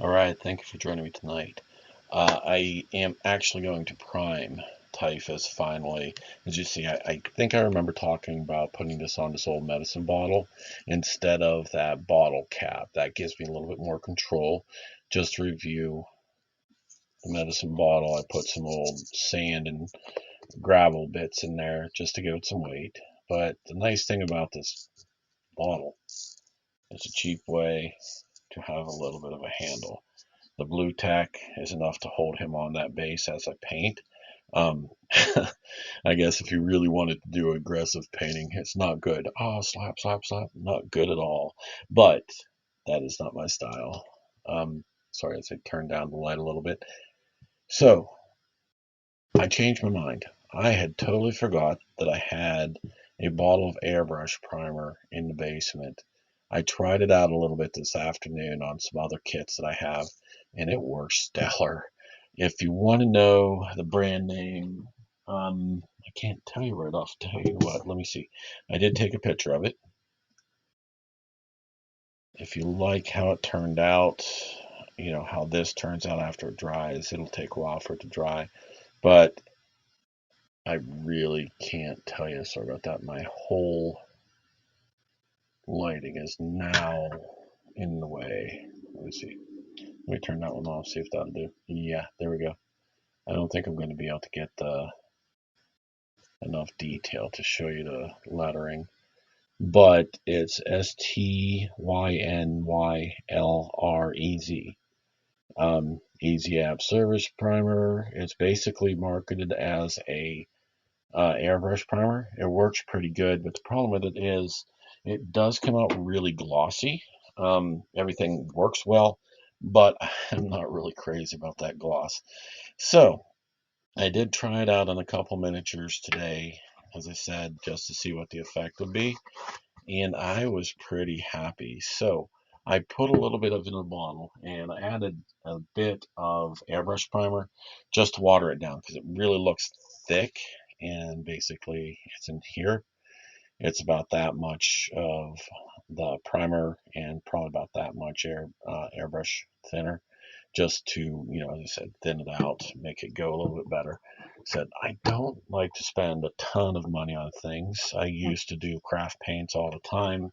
All right, thank you for joining me tonight. I am actually going to prime Typhus finally. As you see, I think I remember talking about putting this on this old medicine bottle instead of that bottle cap. That gives me a little bit more control. Just to review the medicine bottle, I put some old sand and gravel bits in there just to give it some weight. But the nice thing about this bottle, it's a cheap way to have a little bit of a handle. The blue tack is enough to hold him on that base as I paint. Um, I guess if you really wanted to do aggressive painting, it's not good. Oh, slap, slap, slap. Not good at all. But that is not my style. Sorry, I said turn down the light a little bit. So I changed my mind. I had totally forgot that I had a bottle of airbrush primer in the basement. I tried it out a little bit this afternoon on some other kits that I have, and it works stellar. If you want to know the brand name, I can't tell you right off. Tell you what, let me see. I did take a picture of it. If you like how it turned out, you know how this turns out after it dries. It'll take a while for it to dry, but I really can't tell you. Sorry about that. My whole lighting is now in the way. Let me see. Let me turn that one off, see if that'll do. Yeah, there we go. I don't think I'm going to be able to get enough detail to show you the lettering, but it's STYNYLREZ. Easy App Service Primer. It's basically marketed as a airbrush primer. It works pretty good, but the problem with it is it does come out really glossy. Everything works well, but I'm not really crazy about that gloss. So I did try it out on a couple miniatures today, as I said, just to see what the effect would be, and I was pretty happy. So I put a little bit of it in a bottle, and I added a bit of airbrush primer just to water it down because it really looks thick. And basically, it's in here. It's about that much of the primer and probably about that much airbrush thinner, just to, as I said, thin it out, make it go a little bit better. Said I don't like to spend a ton of money on things. I used to do craft paints all the time.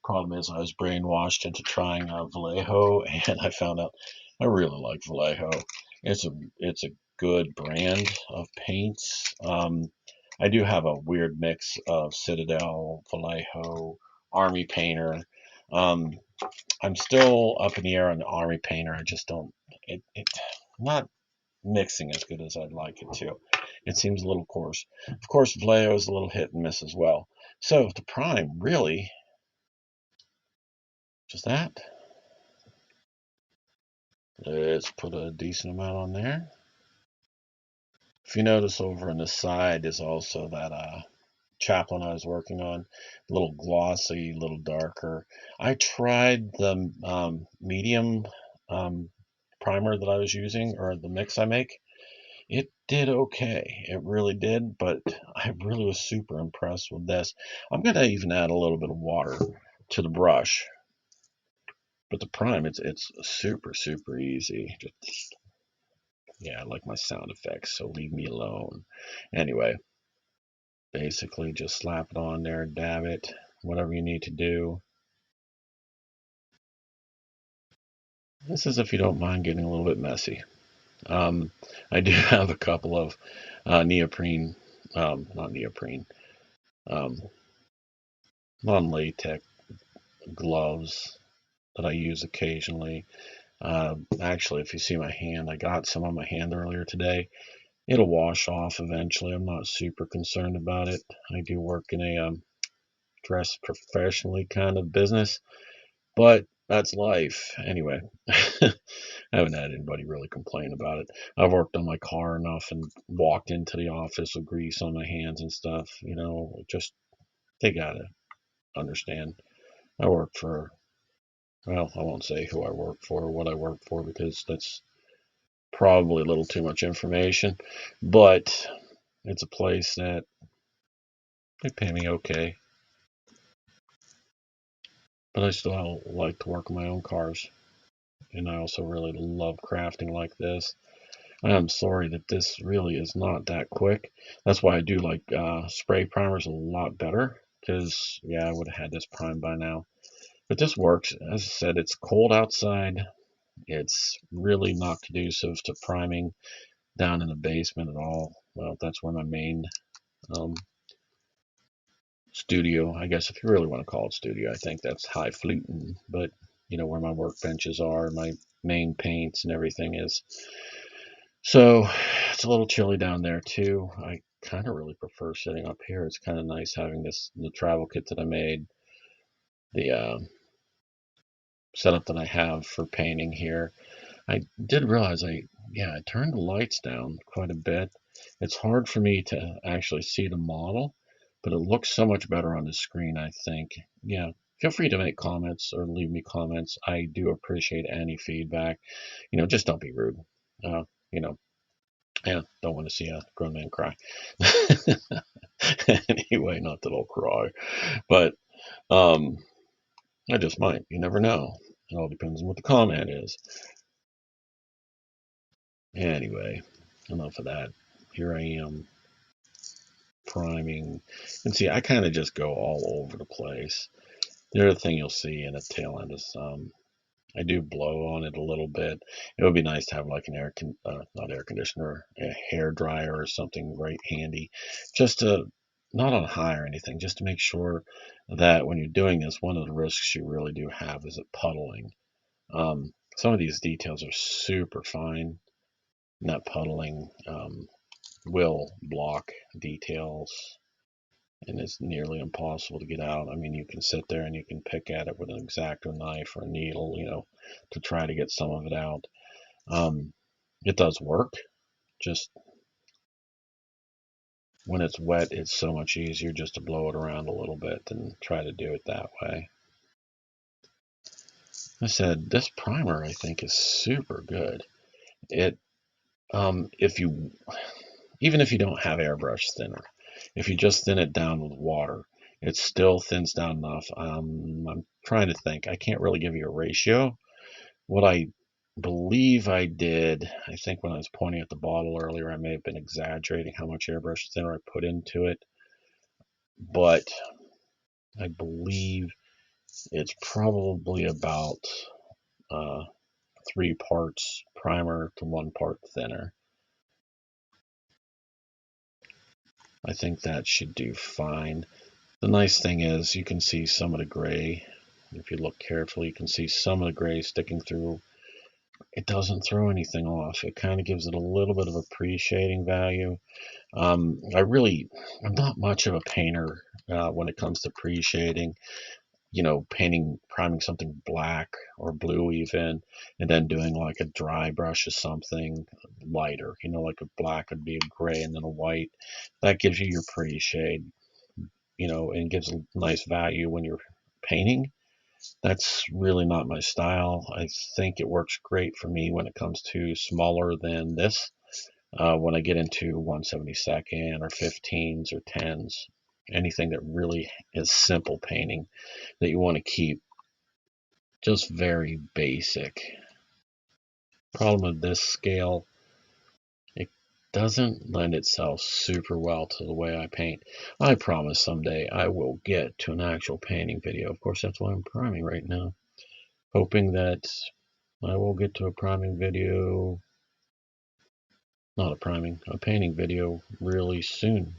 Problem is, I was brainwashed into trying Vallejo, and I found out I really like Vallejo. It's a good brand of paints. I do have a weird mix of Citadel, Vallejo, Army Painter. Um, I'm still up in the air on the Army Painter. I just don't. It not mixing as good as I'd like it to. It seems a little coarse. Of course, Vallejo is a little hit and miss as well. So the prime really just that. Let's put a decent amount on there. If you notice over on the side is also that chaplain I was working on, a little glossy, a little darker. I tried the medium um, primer that I was using, or the mix I make. It did okay. It really did, but I really was super impressed with this. I'm going to even add a little bit of water to the brush. But the prime, it's super, super easy. Just, yeah, I like my sound effects, so leave me alone. Anyway, basically just slap it on there, dab it, whatever you need to do. This is if you don't mind getting a little bit messy. I do have a couple of neoprene, not neoprene, um, non-latex gloves that I use occasionally. Actually, if you see my hand, I got some on my hand earlier today. It'll wash off eventually. I'm not super concerned about it. I do work in a dress professionally kind of business, but that's life. Anyway, I haven't had anybody really complain about it. I've worked on my car enough and walked into the office with grease on my hands and stuff. Just they gotta understand. I work for, well, I won't say who I work for or what I work for because that's probably a little too much information, but it's a place that they pay me okay, but I still like to work on my own cars. and I also really love crafting like this. I am sorry that this really is not that quick. That's why I do like spray primers a lot better, because yeah, I would have had this primed by now. But this works. As I said, it's cold outside. It's really not conducive to priming down in the basement at all. Well, that's where my main um, studio, I guess if you really want to call it studio, I think that's highfalutin, but you know where my workbenches are, my main paints and everything is. So it's a little chilly down there too. I kind of really prefer sitting up here. It's kind of nice having the travel kit that I made, the setup that I have for painting here. I did realize I turned the lights down quite a bit. It's hard for me to actually see the model, but it looks so much better on the screen, I think. Yeah, feel free to make comments or leave me comments. I do appreciate any feedback. Just don't be rude. Uh, you know, yeah, don't want to see a grown man cry. Anyway, not that I'll cry, but um, I just might. You never know. It all depends on what the comment is. Anyway, enough of that. Here I am priming. And see, I kind of just go all over the place. The other thing you'll see in the tail end is I do blow on it a little bit. It would be nice to have like an not air conditioner, a hair dryer or something right handy, just to not on high or anything, just to make sure that when you're doing this, one of the risks you really do have is it puddling. Some of these details are super fine, and that puddling will block details, and it's nearly impossible to get out. I mean, you can sit there and you can pick at it with an X-Acto knife or a needle, to try to get some of it out. Um, it does work. Just when it's wet, it's so much easier just to blow it around a little bit than try to do it that way. I said this primer I think is super good. It if you even if you don't have airbrush thinner, if you just thin it down with water, it still thins down enough. I'm trying to think. I can't really give you a ratio. What I believe I did, I think when I was pointing at the bottle earlier, I may have been exaggerating how much airbrush thinner I put into it, but I believe it's probably about uh, 3 parts primer to 1 part thinner. I think that should do fine. The nice thing is you can see some of the gray. If you look carefully, you can see some of the gray sticking through. It doesn't throw anything off. It kind of gives it a little bit of appreciating value. I'm not much of a painter when it comes to appreciating. Priming something black or blue even, and then doing like a dry brush of something lighter. Like a black would be a gray and then a white. That gives you your pretty shade, and gives a nice value when you're painting. That's really not my style. I think it works great for me when it comes to smaller than this. When I get into 1/72 or 15s or 10s, anything that really is simple painting that you want to keep just very basic. Problem with this scale, it doesn't lend itself super well to the way I paint. I promise someday I will get to an actual painting video. Of course, that's why I'm priming right now, hoping that I will get to a priming video, not a priming, a painting video really soon.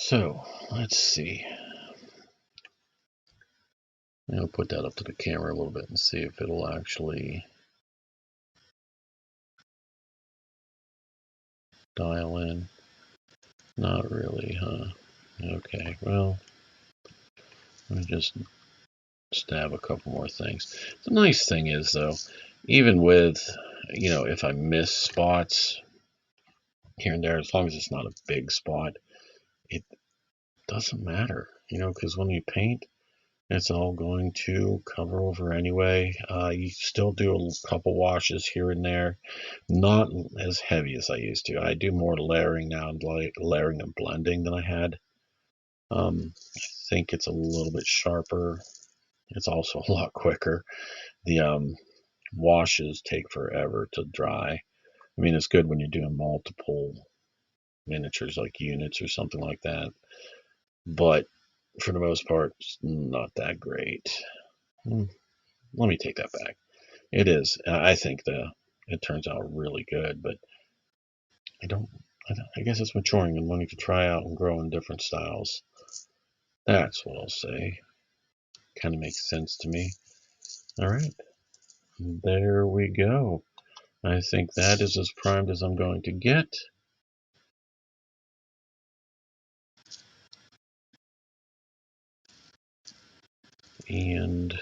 So, let's see. I'll put that up to the camera a little bit and see if it'll actually dial in. Not really, huh? Okay, well, let me just stab a couple more things. The nice thing is, though, even with, if I miss spots here and there, as long as it's not a big spot, it doesn't matter, because when you paint, it's all going to cover over anyway. You still do a couple washes here and there, not as heavy as I used to. I do more layering now, like layering and blending than I had. I think it's a little bit sharper. It's also a lot quicker. The washes take forever to dry. I mean, it's good when you're doing multiple miniatures like units or something like that, but for the most part, it's not that great. Let me take that back. It is. I think it turns out really good, but I don't. I guess it's maturing and wanting to try out and grow in different styles. That's what I'll say. Kind of makes sense to me. All right, there we go. I think that is as primed as I'm going to get. And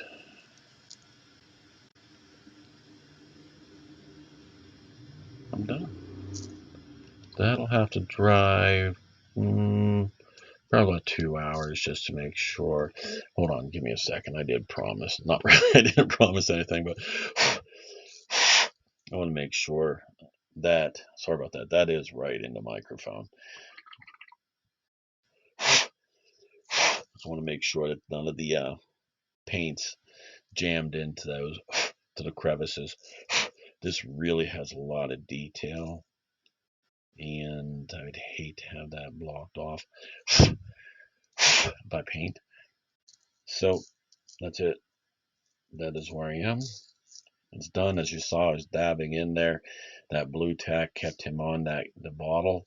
I'm done. That'll have to dry probably about 2 hours just to make sure. Hold on, give me a second. I did promise. Not really, I didn't promise anything, but I want to make sure that, sorry about that, that is right in the microphone. I just want to make sure that none of the paint's jammed into those, to the crevices. This really has a lot of detail, and I would hate to have that blocked off by paint. So that's it. That is where I am. It's done. As you saw, I was dabbing in there. That blue tack kept him on the bottle.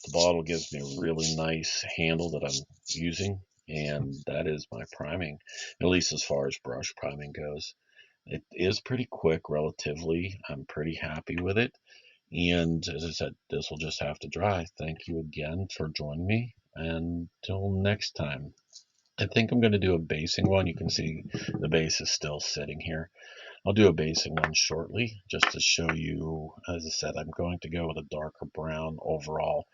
The bottle gives me a really nice handle that I'm using, and that is my priming, at least as far as brush priming goes. It is pretty quick relatively. I'm pretty happy with it. And as I said, this will just have to dry. Thank you again for joining me. Until next time. I think I'm going to do a basing one. You can see the base is still sitting here. I'll do a basing one shortly just to show you. As I said, I'm going to go with a darker brown overall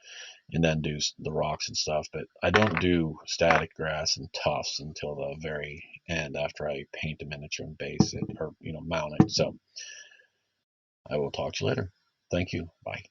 and then do the rocks and stuff. But I don't do static grass and tufts until the very end after I paint a miniature and base it, or mount it. So I will talk to you later. Thank you. Bye.